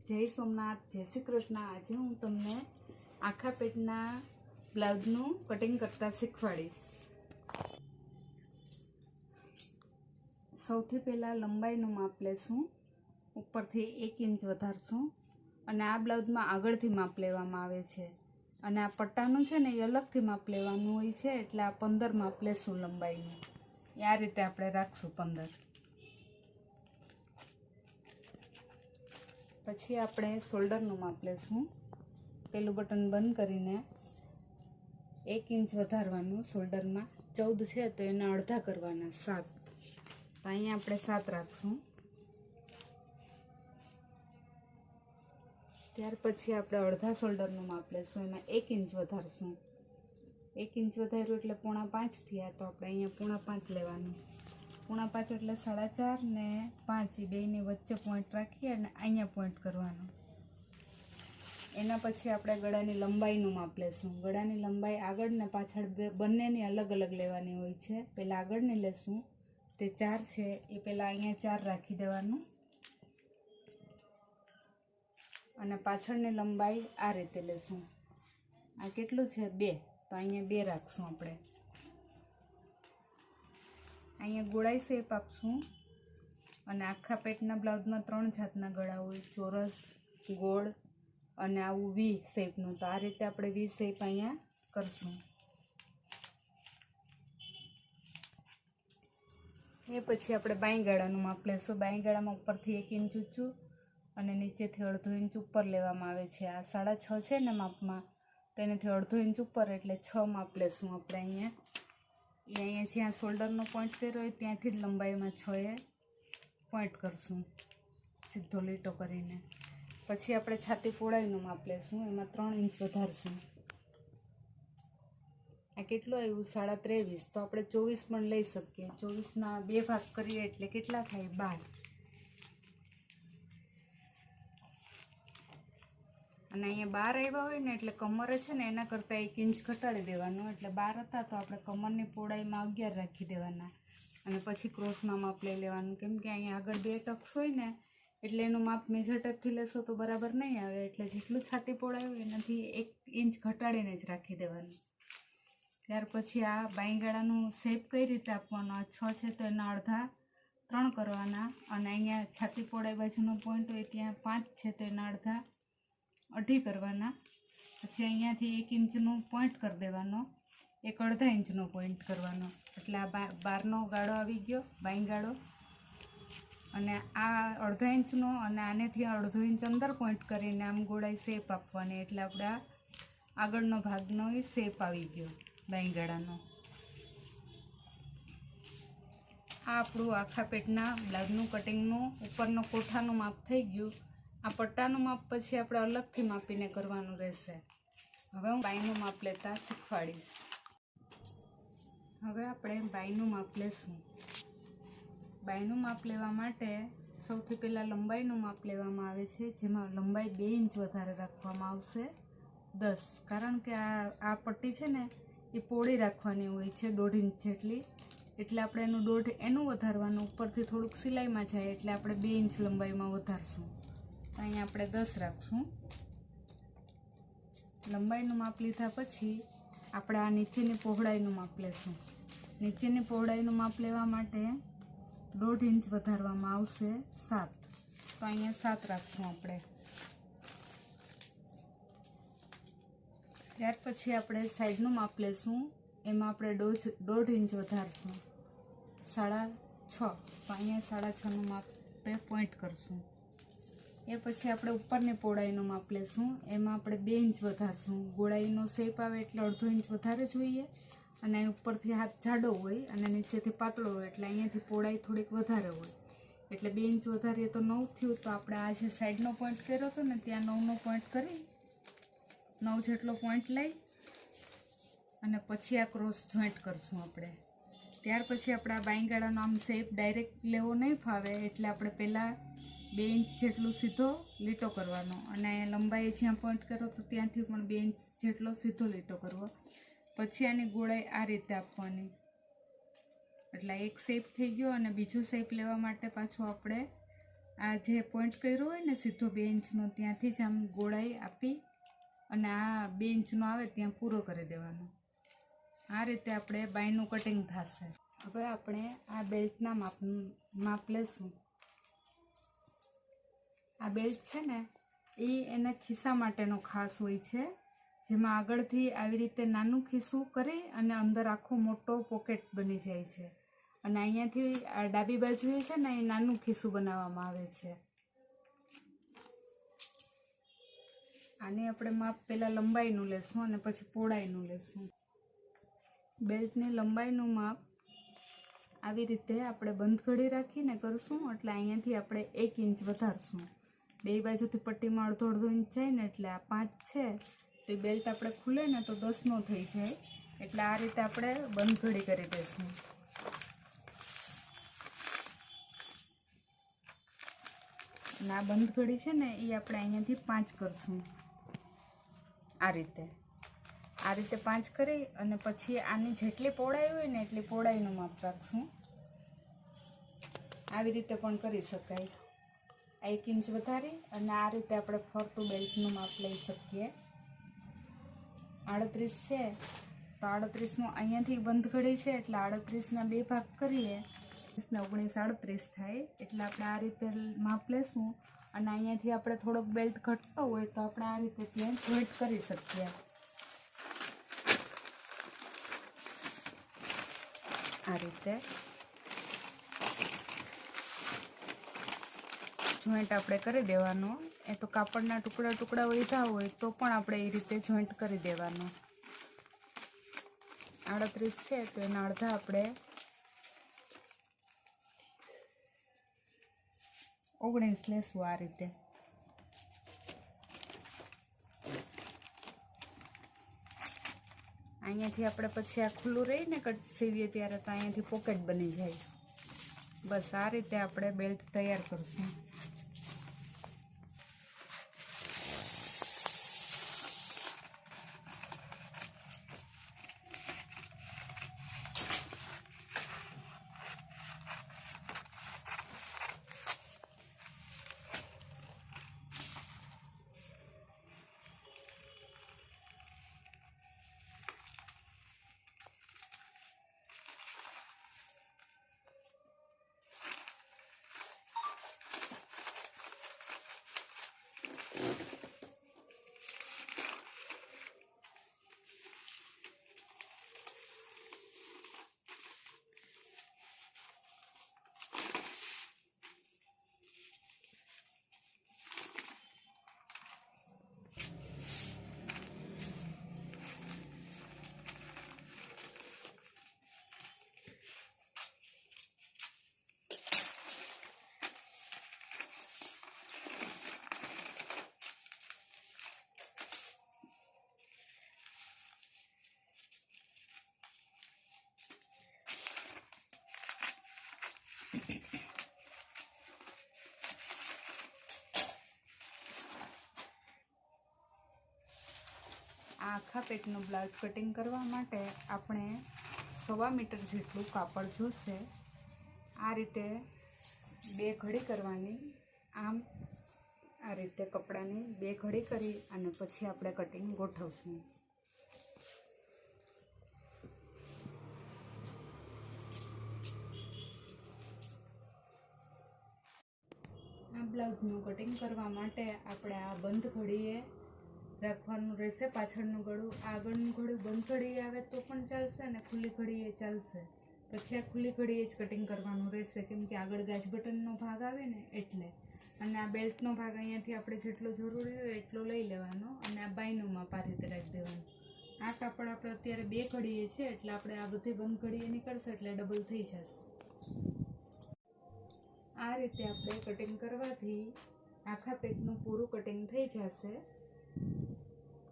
जय सोमनाथ, जय श्री कृष्ण। आज हूँ तमने आखा पेटना ब्लाउजनु कटिंग करता शीखवाड़ीश। सौथी पहला लंबाईनु माप लेशुं, उपरथी 1 इंच वधारशुं अने आ ब्लाउजमां आगळथी माप लेवामां आवे छे अने आ पट्टानुं छे ने ए अलगथी माप लेवानुं होय छे, एटले आ 15 माप लेशुं लंबाईनुं। आ रीते आपणे राखशुं 15। पछी आपणे शोल्डरनुं माप लेशुं। पेलुं बटन बंद करीने 1 इंच वधारवानुं शोल्डरमां। 14 छे तो एना अर्धा करवाना 7, तो अहीं आपणे 7 राखशुं। त्यार पछी आपणे अर्धा शोल्डरनुं माप लेशुं, एमां 1 इंच वधारशुं। 1 इंच वधार्युं एटले 4.5 थया, तो आपणे अहींया 4.5 लेवानुं। 4.5 एटले 4.5 ने 5 ए बेनी वच्चे पॉइंट राखी अने अहींया पॉइंट करवानो। एना पछी आपणे गळानी लंबाईनुं माप लेशुं। गळानी लंबाई आगळ ने पाछळ बंनेनी अलग अलग लेवानी होय छे। पहेला आगळनी लेशुं, ते 4 छे ए पहेला अहींया 4 राखी देवानुं अने पाछळनी लंबाई आ रीते लेशुं। आ केटलुं छे 2, तो अहींया 2 राखशुं आपणे। अहींया गोळाई शेप आपशुं अने आखा पेटना ब्लाउजमां 3 जातना गळा होय, चोरस, गोળ अने आवुं वी शेपनुं। तो आ रीते आपणे वी शेप अहींया करशुं। ए पछी आपणे बाई गाळानुं माप लेशुं। बाई गाळामां उपरथी 1 इंच ऊंचું अने नीचेथी 1/2 इंच उपर लेवामां आवे छे। आ 6.5 छे ने मापमां, तो एनाथी 1/2 इंच उपर एटले 6 माप लेशुं आपणे अहींया। ए अहींया ज्यां शोल्डरनो पॉइंट कर्यो होय त्यांथी ज लंबाईमां 6 ए पॉइंट करशुं, सीधो લીટો करीने। पछी आपणे छाती पહોळाईनुं माप लेशुं, एमां 3 इंच वधारशुं। आ केटलुं आव्युं 23.5, तो आपणे 24 पण लई शकीए। 24 ना 2 भाग करीए एटले केटला थाय 12। અને અહીંયા 12 આવ્યા હોય ને એટલે કમરે છે ને એના કરતાં 1 ઇંચ ઘટાડી દેવાનું, એટલે 12 હતા તો આપણે કમરની પહોળાઈમાં 11 રાખી દેવાના અને પછી ક્રોસમાં માપ લઈ લેવાનું, કેમ કે અહીંયા આગળ 2 ટક્સ હોય ને એટલે એનું માપ મેજર ટેપથી લેશો તો બરાબર નહીં આવે, એટલે જેટલું છાતી પહોળાઈ હોય એનાથી 1 ઇંચ ઘટાડીને જ રાખી દેવાનું। ત્યાર પછી આ બાંયગાળાનું શેપ કઈ રીતે આપવાનો, આ 6 છે તો એના અડધા 3 કરવાના અને અહીંયા છાતી પહોળાઈ બાજુનો પોઈન્ટ હોય ત્યાં 5 છે તો એના અડધા 2.5 करवाना। पछी अहींयाथी 1 इंचनो पॉइंट कर देवानो, 1.5 इंचनो पॉइंट करवानो, एटले आ 12नो गाळो आवी गयो, बाई गाळो अने आ 1.5 इंचनो अने आनेथी 1.5 इंच अंदर पॉइंट करीने आम गोळाई शेप आपवानी, एटले आपणे आगळनो भागनो ए शेप आवी गयो बाई गाळानो। आ आपणुं आखा पेटना ब्लाउजनुं कटिंगनुं उपरनो कोठानुं माप थई गयुं। आ पट्टानुं माप पछी आपणे अलगथी मापीने करवानुं रहेशे। हवे हुं बाईनुं माप लेता शीखवाड़ीश। हवे आपणे बाईनुं माप लेशुं। बाईनुं माप लेवा माटे सौथी पहेला लंबाईनुं माप लेवामां आवे छे, जेमां लंबाई 2 इंच वधारे राखवामां आवशे 10, कारण के आ पट्टी छे ने ए पोળી राखवानी होय छे 1.5 इंच जेटली, એટલે આપણે એનું 1.5 એનું વધારવાનું, ઉપરથી થોડુંક સિલાઈમાં જાય એટલે આપણે 2 इंच લંબાઈમાં વધારશું। અહીં આપણે 10 રાખશું। લંબાઈનું માપ લીધા પછી આપણે આ નીચેની પહોળાઈનું માપ લેશું। નીચેની પહોળાઈનું માપ લેવા માટે 1.5 इंच વધારવામાં આવશે 7, તો અહીંયા 7 રાખશું આપણે। ત્યાર પછી આપણે સાઈડનું માપ લેશું, એમાં આપણે 1.5 इंच વધારશું 6.5, તો અહીંયા 6.5નું માપ પોઈન્ટ કરશું। એ પછી આપણે ઉપરની પહોળાઈનું માપ લેશું, એમાં આપણે 2 इंच વધારશું। ગોળાઈનો શેપ આવે એટલે 1.5 इंच વધારે જોઈએ અને ઉપરથી હાથ જાડો હોય અને નીચેથી પાતળો હોય એટલે અહીંયાથી પહોળાઈ થોડીક વધારે હોય, એટલે 2 इंच વધારીએ તો 9 થયું। તો આપણે આ જે સાઈડનો પોઈન્ટ કર્યો હતો ને ત્યાં 9નો પોઈન્ટ કરી 9 જેટલો પોઈન્ટ લઈ અને પછી આ ક્રોસ જોઈન્ટ કરશું આપણે। ત્યાર પછી આપણે આ બાંયગાળાનો આમ શેપ ડાયરેક્ટ લેવો નહીં ફાવે, એટલે આપણે પહેલાં 2 इंच જેટલું સીધો લીટો કરવાનો અને લંબાઈ જ્યાં પોઈન્ટ કરો તો ત્યાંથી પણ 2 इंच જેટલો સીધો લીટો કરવો। પછી આની ગોળાઈ આ રીતે આપવાની, એટલે એક શેપ થઈ ગયો અને બીજો શેપ લેવા માટે પાછું આપણે આ જે પોઈન્ટ કર્યો હોય ને સીધો 2 ઇંચનો ત્યાંથી જ આમ ગોળાઈ આપી અને આ 2 ઇંચનો આવે ત્યાં પૂરો કરી દેવાનો. આ રીતે આપણે બાયનું કટિંગ થશે. હવે આપણે આ બેલ્ટના માપ લેશું. આ બેલ્ટ છે ને એ એના ખિસ્સા માટેનો ખાસ હોય છે, જેમાં આગળથી આવી રીતે નાનું ખિસ્સું કરી અને અંદર આખો મોટો પોકેટ બની જાય છે. અને અહીંયાથી આ ડાબી બાજુએ છે ને એ નાનું ખિસ્સું બનાવવામાં આવે છે. આને આપણે માપ પહેલાં લંબાઈનું લેશું અને પછી પહોળાઈનું લેશું. બેલ્ટની લંબાઈનું માપ આવી રીતે આપણે બંધ ઘડી રાખીને કરશું, એટલે અહીંયાથી આપણે 1 ઇંચ વધારશું. બે બાજુથી પટ્ટીમાં અડધો ઇંચ જાય ને એટલે આ 5 છે તો એ બેલ્ટ આપણે ખુલે ને તો 10નો થઈ જાય. એટલે આ રીતે આપણે બંધ ઘડી કરી દઈશું. અને આ બંધ ઘડી છે ને એ આપણે અહીંયાથી 5 કરશું. આ રીતે 5 કરી અને પછી આની જેટલી પહોળાઈ હોય ને એટલી પહોળાઈનું માપ રાખશું. આવી રીતે પણ કરી શકાય. 1 ઇંચ વધારી અને આ રીતે આપણે ફરતું બેલ્ટનું માપ લઈ શકીએ. 38 છે તો 38નું અહીંયાથી બંધ ઘડી છે એટલે 38ના 2 ભાગ કરીએ, 19 38 થાય. એટલે આપણે આ રીતે માપ લેશું અને અહીંયાથી આપણે થોડોક બેલ્ટ ઘટતો હોય તો આપણે આ રીતે ત્યાં જોઈન્ટ કરી શકીએ. આ રીતે જોઈન્ટ આપણે કરી દેવાનો. એ તો કાપડના ટુકડા વધ્યા હોય તો પણ આપણે એ રીતે જોઈન્ટ કરી દેવાનો. 38 છે તો એના અડધા આપણે 19 લેશું. આ રીતે અહીંયાથી આપણે પછી આ ખુલ્લું રહીને કટ સીવીએ ત્યારે તો અહીંયાથી પોકેટ બની જાય. બસ આ રીતે આપણે બેલ્ટ તૈયાર કરશું. આ આખા પેટનું બ્લાઉઝ કટિંગ કરવા માટે આપણે 1.25 મીટર જેટલું કાપડ જોશે. આ રીતે 2 ઘડી કરવાની. આમ આ રીતે કપડાની 2 ઘડી કરી અને પછી આપણે કટિંગ ગોઠવશું. આ બ્લાઉઝનું કટિંગ કરવા માટે આપણે આ બંધ ઘડીએ રાખવાનું રહેશે. પાછળનું ગળું, આગળનું ગળું બંધ ઘડીએ આવે તો પણ ચાલશે અને ખુલ્લી ઘડીએ ચાલશે. પછી આ ખુલ્લી ઘડીએ જ કટિંગ કરવાનું રહેશે, કેમ કે આગળ ગાજ બટનનો ભાગ આવે ને એટલે. અને આ બેલ્ટનો ભાગ અહીંયાથી આપણે જેટલો જરૂરી હોય એટલો લઈ લેવાનો અને આ બાયનું માપ આ રીતે રાખી દેવાનું. આ કાપડ આપણે અત્યારે 2 ઘડીએ છે એટલે આપણે આ બધી બંધ ઘડીએ નીકળશે એટલે ડબલ થઈ જશે. આ રીતે આપણે કટિંગ કરવાથી આખા પેટનું પૂરું કટિંગ થઈ જશે.